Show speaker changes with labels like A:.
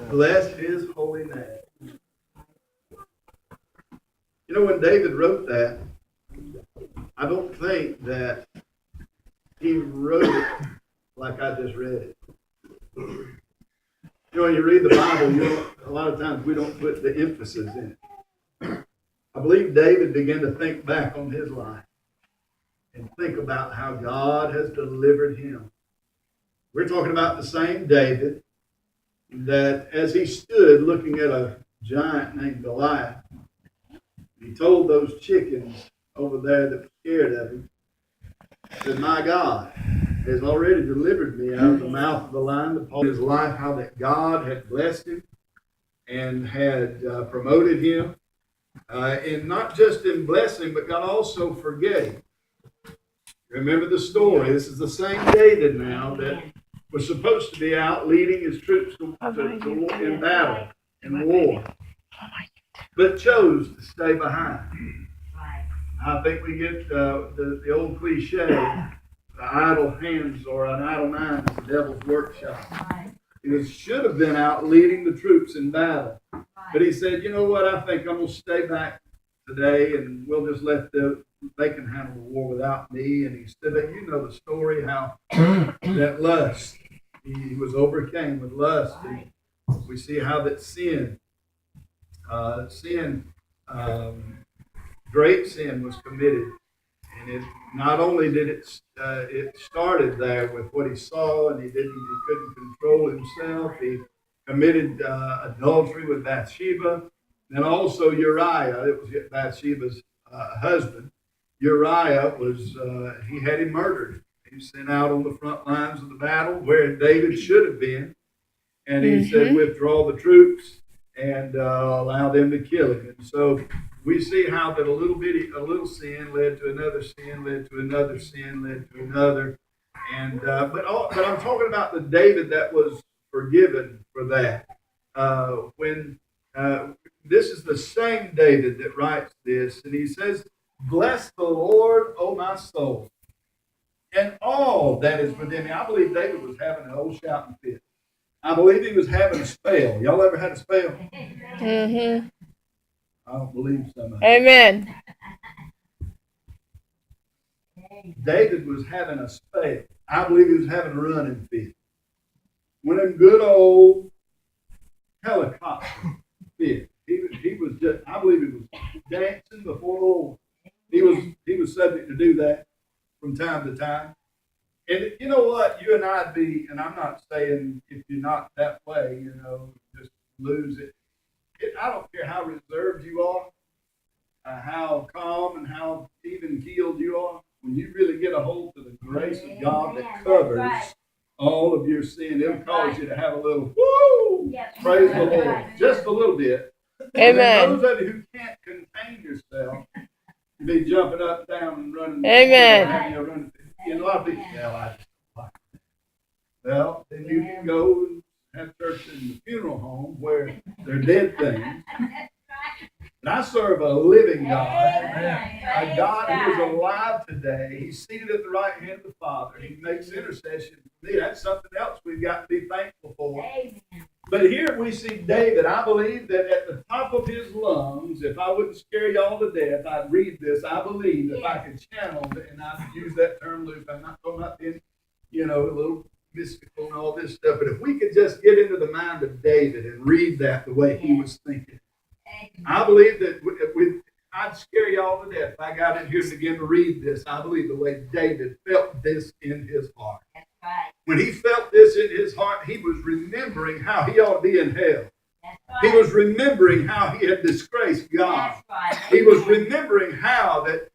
A: Bless his holy name. You know, when David wrote that, I don't think that he wrote it like I just read it. You know, when you read the Bible, a lot of times we don't put the emphasis in it. I believe David began to think back on his life and think about how God has delivered him. We're talking about the same David that as he stood looking at a giant named Goliath, he told those chickens over there that were scared of him, that my God has already delivered me out of the mouth of the lion. Paul his life, how that God had blessed him and had promoted him. And not just in blessing, but God also forgave him. Remember the story. This is the same David now that was supposed to be out leading his troops in battle, in war, but chose to stay behind. I think we get the old cliche, the idle hands or an idle mind is the devil's workshop. He should have been out leading the troops in battle. But he said, you know what, I think I'm going to stay back today and we'll just they can handle the war without me. And he stood there. You know the story, how that lust, he was overcame with lust. And we see how that sin, great sin was committed. And it not only did it started there with what he saw, and he couldn't control himself. He committed adultery with Bathsheba, and also Uriah. It was Bathsheba's husband. Uriah he had him murdered. He was sent out on the front lines of the battle where David should have been, and he said, "Withdraw the troops and allow them to kill him." And so we see how that a little sin led to another sin, led to another sin, led to another. And but I'm talking about the David that was forgiven for that. When this is the same David that writes this, and he says, "Bless the Lord, O my soul, and all that is within me." I believe David was having an old shouting fit. I believe he was having a spell. Y'all ever had a spell?
B: Mm-hmm.
A: I don't believe so.
B: Amen.
A: David was having a spell. I believe he was having a running fit. One of them good old helicopter fit. He was just, I believe he was dancing before the Lord. He was subject to do that from time to time. And you know what? You and I'd be, and I'm not saying if you're not that way, just lose it. I don't care how reserved you are, how calm and how even keeled you are. When you really get a hold of the grace of God that covers all of your sin, it'll cause you to have a little woo, praise the Lord, just a little bit.
B: Amen.
A: And those of you who can't contain yourself, you be jumping up, down, and running.
B: Amen.
A: A lot of people, I just like that. Well, then you can go and have church in the funeral home where they're dead things. And I serve a living God, a God who is alive today. He's seated at the right hand of the Father. He makes intercession for me. That's something else we've got to be thankful for. But here we see David. I believe that at the top of his lungs, if I wouldn't scare y'all to death, I'd read this. I believe if I could channel it, and I use that term loose, I'm not talking about being, a little mystical and all this stuff. But if we could just get into the mind of David and read that the way he was thinking, I believe that I'd scare y'all to death if I got in here and began to read this. I believe the way David felt this in his heart. When he felt this in his heart, he was remembering how he ought to be in hell. He was remembering how he had disgraced God. He was remembering how that